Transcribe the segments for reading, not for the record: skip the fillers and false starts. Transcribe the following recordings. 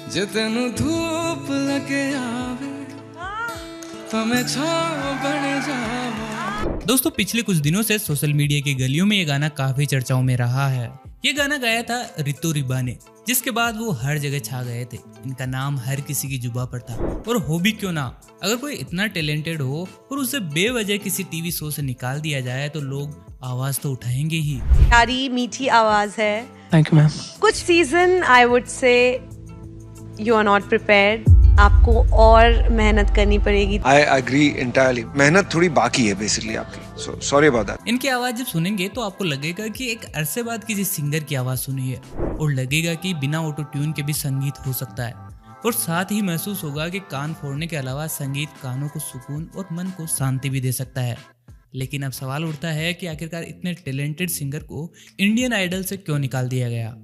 जे तेनू धूप लगे आवे तो मैं छाव बन जावा। दोस्तों पिछले कुछ दिनों से सोशल मीडिया की गलियों में ये गाना काफी चर्चाओं में रहा है। ये गाना गाया था ऋतु रिबा ने, जिसके बाद वो हर जगह छा गए थे। इनका नाम हर किसी की जुबान पर था, और हो भी क्यों ना। अगर कोई इतना टैलेंटेड हो और उसे बेवजह किसी टीवी शो से निकाल दिया जाए तो लोग आवाज तो उठाएंगे ही। प्यारी मीठी आवाज है। Thank you ma'am. कुछ season I would say you are not prepared, आपको और मेहनत करनी पड़ेगी। आई एग्री एंटायरली, मेहनत थोड़ी बाकी है बेसिकली आपकी, सो सॉरी अबाउट दैट। इनकी आवाज जब सुनेंगे तो आपको लगेगा कि एक अरसे बाद किसी सिंगर की आवाज सुनी है, और लगेगा कि बिना ऑटो ट्यून के भी संगीत हो सकता है। और साथ ही महसूस होगा कि कान फोड़ने के अलावा संगीत कानों को सुकून और मन को शांति भी दे सकता है। लेकिन अब सवाल उठता है कि आखिरकार इतने टैलेंटेड सिंगर को इंडियन आइडल से क्यों निकाल दिया गया।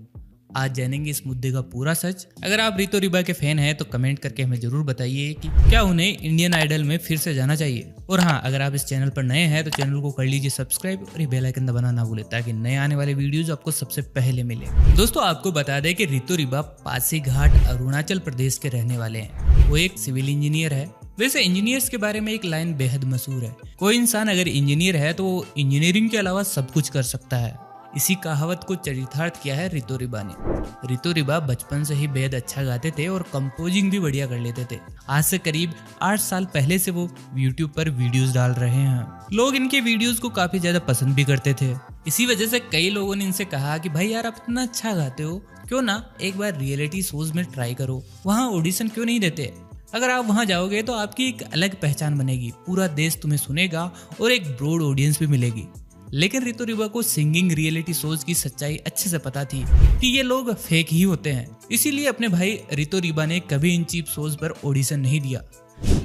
आज जानेंगे इस मुद्दे का पूरा सच। अगर आप ऋतु रिबा के फैन हैं तो कमेंट करके हमें जरूर बताइए कि क्या उन्हें इंडियन आइडल में फिर से जाना चाहिए। और हाँ, अगर आप इस चैनल पर नए हैं तो चैनल को कर लीजिए सब्सक्राइब और ये बेल आइकन दबाना ना भूलें, ताकि नए आने वाले वीडियोज आपको सबसे पहले मिले। दोस्तों आपको बता दें कि ऋतु रिबा पासीघाट अरुणाचल प्रदेश के रहने वाले हैं। वो एक सिविल इंजीनियर है। वैसे इंजीनियर्स के बारे में एक लाइन बेहद मशहूर है, कोई इंसान अगर इंजीनियर है तो वो इंजीनियरिंग के अलावा सब कुछ कर सकता है। इसी कहावत को चरितार्थ किया है ऋतु रिबा ने। ऋतु रिबा बचपन से ही बेहद अच्छा गाते थे और कंपोजिंग भी बढ़िया कर लेते थे। आज से करीब 8 साल पहले से वो YouTube पर वीडियोस डाल रहे हैं। लोग इनके वीडियोस को काफी ज्यादा पसंद भी करते थे। इसी वजह से कई लोगों ने इनसे कहा कि भाई यार, आप इतना अच्छा गाते हो, क्यों ना एक बार रियलिटी शोज में ट्राई करो, वहाँ ऑडिशन क्यों नहीं देते। अगर आप वहां जाओगे तो आपकी एक अलग पहचान बनेगी, पूरा देश तुम्हें सुनेगा और एक ब्रॉड ऑडियंस भी मिलेगी। लेकिन ऋतु रिबा को सिंगिंग रियलिटी शोज की सच्चाई अच्छे से पता थी कि ये लोग फेक ही होते हैं। इसीलिए अपने भाई ऋतु रिबा ने कभी इन चीप शोज पर ऑडिशन नहीं दिया।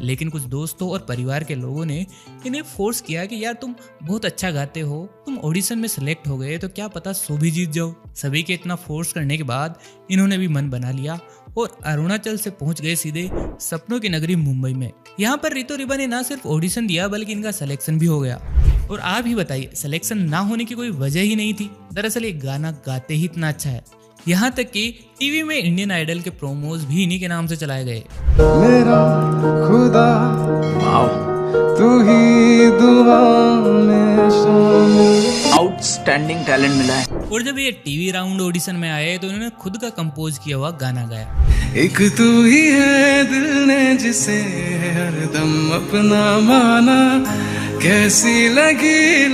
लेकिन कुछ दोस्तों और परिवार के लोगों ने इन्हें फोर्स किया कि यार तुम बहुत अच्छा गाते हो, तुम ऑडिशन में सिलेक्ट हो गए तो क्या पता शो भी जीत जाओ। सभी के इतना फोर्स करने के बाद इन्होंने भी मन बना लिया और अरुणाचल से पहुंच गए सीधे सपनों की नगरी मुंबई में। यहाँ पर ऋतु रिबा ने न सिर्फ ऑडिशन दिया बल्कि इनका सिलेक्शन भी हो गया। और आप ही बताइए, सिलेक्शन ना होने की कोई वजह ही नहीं थी। दरअसल ये गाना गाते ही इतना अच्छा है, यहाँ तक कि टीवी में इंडियन आइडल के प्रोमोज भी इन्हीं के नाम से चलाए गए। मेरा खुदा तू ही दुआ में शामिल। आउटस्टैंडिंग टैलेंट मिला है। और जब ये टीवी राउंड ऑडिशन में आए तो इन्होंने खुद का कंपोज किया हुआ गाना गाया। एक तू ही है दिल ने जिसे हरदम अपना माना, कैसी लगी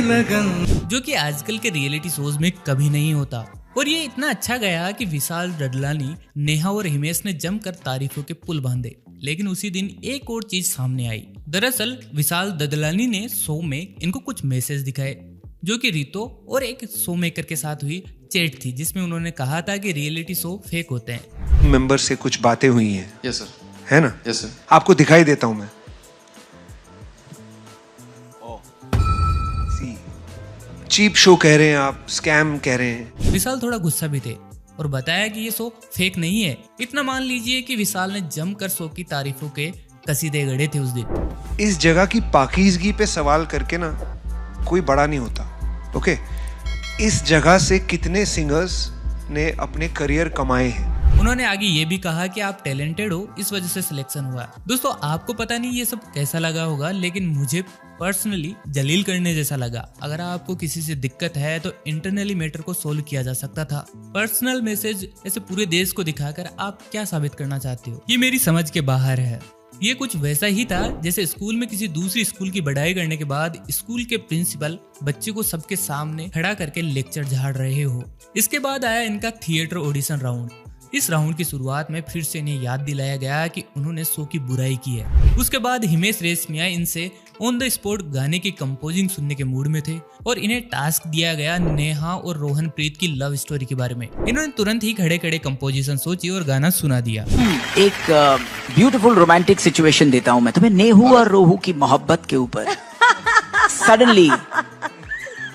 लगन, जो कि आजकल के रियलिटी शोज में कभी नहीं होता। और ये इतना अच्छा गया कि विशाल ददलानी, नेहा और हिमेश ने जमकर तारीफों के पुल बांधे। लेकिन उसी दिन एक और चीज सामने आई। दरअसल विशाल ददलानी ने शो में इनको कुछ मैसेज दिखाए, जो कि रितो और एक शो मेकर के साथ हुई चैट थी, जिसमें उन्होंने कहा था कि रियलिटी शो फेक होते हैं। मेंबर से कुछ बातें हुई हैं। Yes sir. है ना? Yes sir. आपको दिखाई देता हूं मैं। चीप शो कह रहे हैं आप, स्कैम कह रहे हैं। विशाल थोड़ा गुस्सा भी थे और बताया कि ये शो फेक नहीं है। इतना मान लीजिए कि विशाल ने जमकर शो की तारीफों के कसीदे गढ़े थे उस दिन। इस जगह की पाकीज़गी पे सवाल करके ना कोई बड़ा नहीं होता, ओके? इस जगह से कितने सिंगर्स ने अपने करियर कमाए हैं। उन्होंने आगे ये भी कहा कि आप टैलेंटेड हो, इस वजह से सिलेक्शन हुआ। दोस्तों आपको पता नहीं ये सब कैसा लगा होगा, लेकिन मुझे पर्सनली जलील करने जैसा लगा। अगर आपको किसी से दिक्कत है तो इंटरनली मैटर को सोल्व किया जा सकता था। पर्सनल मैसेज ऐसे पूरे देश को दिखाकर आप क्या साबित करना चाहते हो, ये मेरी समझ के बाहर है। ये कुछ वैसा ही था जैसे स्कूल में किसी दूसरी स्कूल की बढ़ाई करने के बाद स्कूल के प्रिंसिपल बच्चे को सबके सामने खड़ा करके लेक्चर झाड़ रहे हो। इसके बाद आया इनका थिएटर ऑडिशन राउंड। इस राउंड की शुरुआत में फिर से इन्हें याद दिलाया गया कि उन्होंने शो की बुराई की है। उसके बाद हिमेश रेशमिया इनसे ऑन द स्पॉट गाने की कंपोजिंग सुनने के मूड में थे और इन्हें टास्क दिया गया नेहा और रोहन प्रीत की लव स्टोरी के बारे में। इन्होंने तुरंत ही खड़े खड़े कंपोजिशन सोची और गाना सुना दिया। एक ब्यूटीफुल रोमांटिक सिचुएशन देता हूँ मैं तुम्हें, नेहू और रोहू की मोहब्बत के ऊपर। सडनली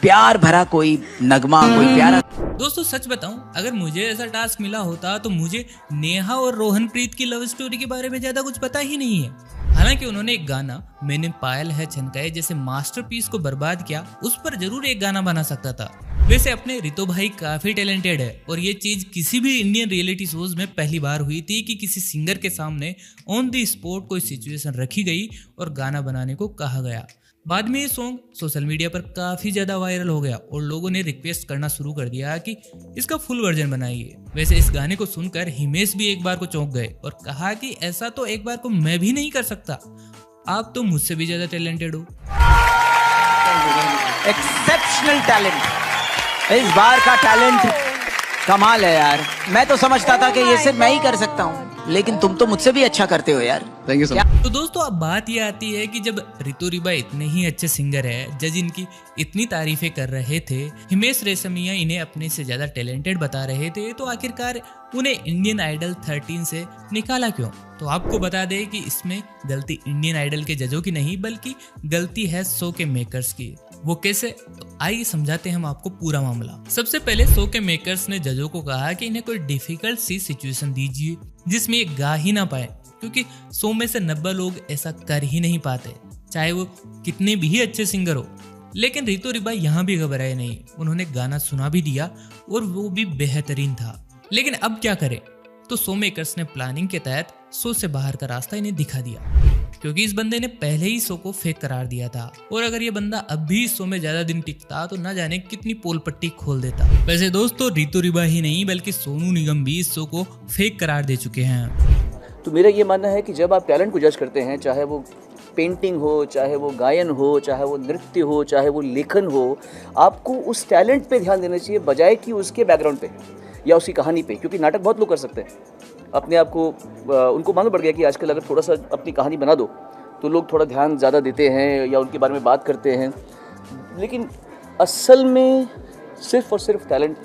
प्यार भरा कोई नगमा, कोई प्यारा। दोस्तों सच बताऊं, अगर मुझे ऐसा टास्क मिला होता तो मुझे नेहा और रोहन प्रीत की लव स्टोरी के बारे में ज्यादा कुछ पता ही नहीं है। हालांकि उन्होंने एक गाना मैंने पायल है छनकाए जैसे मास्टरपीस को बर्बाद किया, उस पर जरूर एक गाना बना सकता था। वैसे अपने रितो भाई काफी टैलेंटेड है और ये चीज किसी भी इंडियन रियलिटी शोज में पहली बार हुई थी कि किसी सिंगर के सामने ऑन द स्पॉट कोई सिचुएशन रखी गई और गाना बनाने को कहा गया। बाद में ये सॉन्ग सोशल मीडिया पर काफी ज्यादा वायरल हो गया और लोगों ने रिक्वेस्ट करना शुरू कर दिया कि इसका फुल वर्जन बनाइए। वैसे इस गाने को सुनकर हिमेश भी एक बार को चौंक गए और कहा कि ऐसा तो एक बार को मैं भी नहीं कर सकता, आप तो मुझसे भी ज्यादा टैलेंटेड हो। एक्सेप्शनल टैलेंट, इस बार का टैलेंट कमाल है यार। मैं तो समझता था कि ये सिर्फ मैं ही कर सकता हूँ, लेकिन तुम तो मुझसे भी अच्छा करते हो यार। Thank you so much. तो दोस्तों अब बात ये आती है कि जब रितु रिबा इतने ही अच्छे सिंगर है, जज इनकी इतनी तारीफें कर रहे थे, हिमेश रेशमिया इन्हें अपने से ज्यादा टैलेंटेड बता रहे थे, तो आखिरकार उन्हें इंडियन आइडल 13 से निकाला क्यों? तो आपको बता दें कि इसमें गलती इंडियन आइडल के जजों की नहीं बल्कि गलती है शो के मेकर्स की। वो कैसे? तो आइए समझाते हैं हम आपको पूरा मामला। सबसे पहले शो के मेकर्स ने जजों को कहा कि इन्हें कोई डिफिकल्ट सी सिचुएशन दीजिए जिसमें ये गा ही ना पाए, क्योंकि 100 में से 90 लोग ऐसा कर ही नहीं पाते, चाहे वो कितने भी अच्छे सिंगर हो। लेकिन रितु रिबा यहाँ भी घबराए नहीं, उन्होंने गाना सुना भी दिया और वो भी बेहतरीन था। लेकिन अब क्या करें? तो शो मेकर्स ने प्लानिंग के तहत शो से बाहर का रास्ता इन्हें दिखा दिया, क्योंकि इस बंदे ने पहले ही शो को फेक करार दिया था और अगर ये बंदा अब भी इस शो में ज्यादा दिन टिकता तो ना जाने कितनी पोल पट्टी खोल देता। वैसे दोस्तों रितु रिबा ही नहीं बल्कि सोनू निगम भी इस शो को फेक करार दे चुके हैं। तो मेरा ये मानना है कि जब आप टैलेंट को जज करते हैं, चाहे वो पेंटिंग हो, चाहे वो गायन हो, चाहे वो नृत्य हो, चाहे वो लेखन हो, आपको उस टैलेंट पे ध्यान देना चाहिए बजाय कि उसके बैकग्राउंड पे या उसकी कहानी पे। क्योंकि नाटक बहुत लोग कर सकते हैं, अपने आप को उनको मालूम पड़ गया कि आजकल अगर थोड़ा सा अपनी कहानी बना दो तो लोग थोड़ा ध्यान ज़्यादा देते हैं या उनके बारे में बात करते हैं। लेकिन असल में सिर्फ और सिर्फ टैलेंट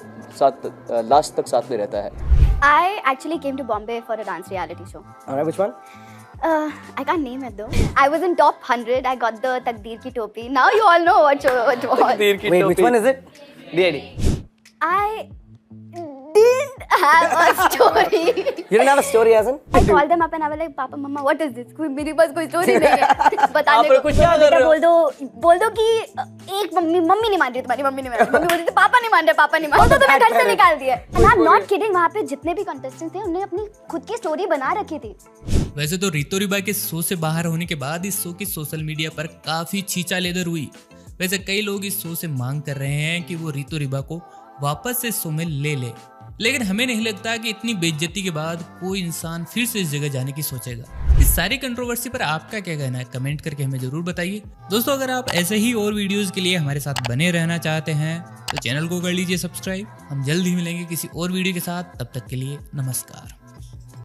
लास्ट तक साथ में रहता है। I actually came to Bombay for a dance reality show. Alright, which one? I can't name it though. I was in top 100. I got the Takdeer Ki Topi. Now you all know what show it was. Wait, which one is it? DID. I didn't have a story. You didn't have a story, as in? I called them up and I was like, Papa, Mama, what is this? मेरे पास कोई story नहीं है बताने को। कुछ क्या कर रहे हो? बोल दो कि एक मम्मी नहीं मान रही, तुम्हारी मम्मी नहीं मान रही, मम्मी बोल रही थी पापा नहीं मान रहे, पापा नहीं मान रहे, तो तुम्हें घर से निकाल दिया। And I'm not kidding, वहाँ पे जितने भी कंटेस्टेंट थे उन्होंने अपनी खुद की स्टोरी बना रखी थी। वैसे तो रितु रिबा के शो से बाहर होने के बाद इस शो की सोशल मीडिया पर काफी छींचा लेदर हुई। वैसे कई लोग इस शो से मांग कर रहे हैं कि वो रितु रिबा को वापस से शो में ले ले, लेकिन हमें नहीं लगता कि इतनी बेइज्जती के बाद कोई इंसान फिर से इस जगह जाने की सोचेगा। इस सारी कंट्रोवर्सी पर आपका क्या कहना है? कमेंट करके हमें जरूर बताइए। दोस्तों अगर आप ऐसे ही और वीडियोस के लिए हमारे साथ बने रहना चाहते हैं तो चैनल को कर लीजिए सब्सक्राइब। हम जल्द ही मिलेंगे किसी और वीडियो के साथ, तब तक के लिए नमस्कार।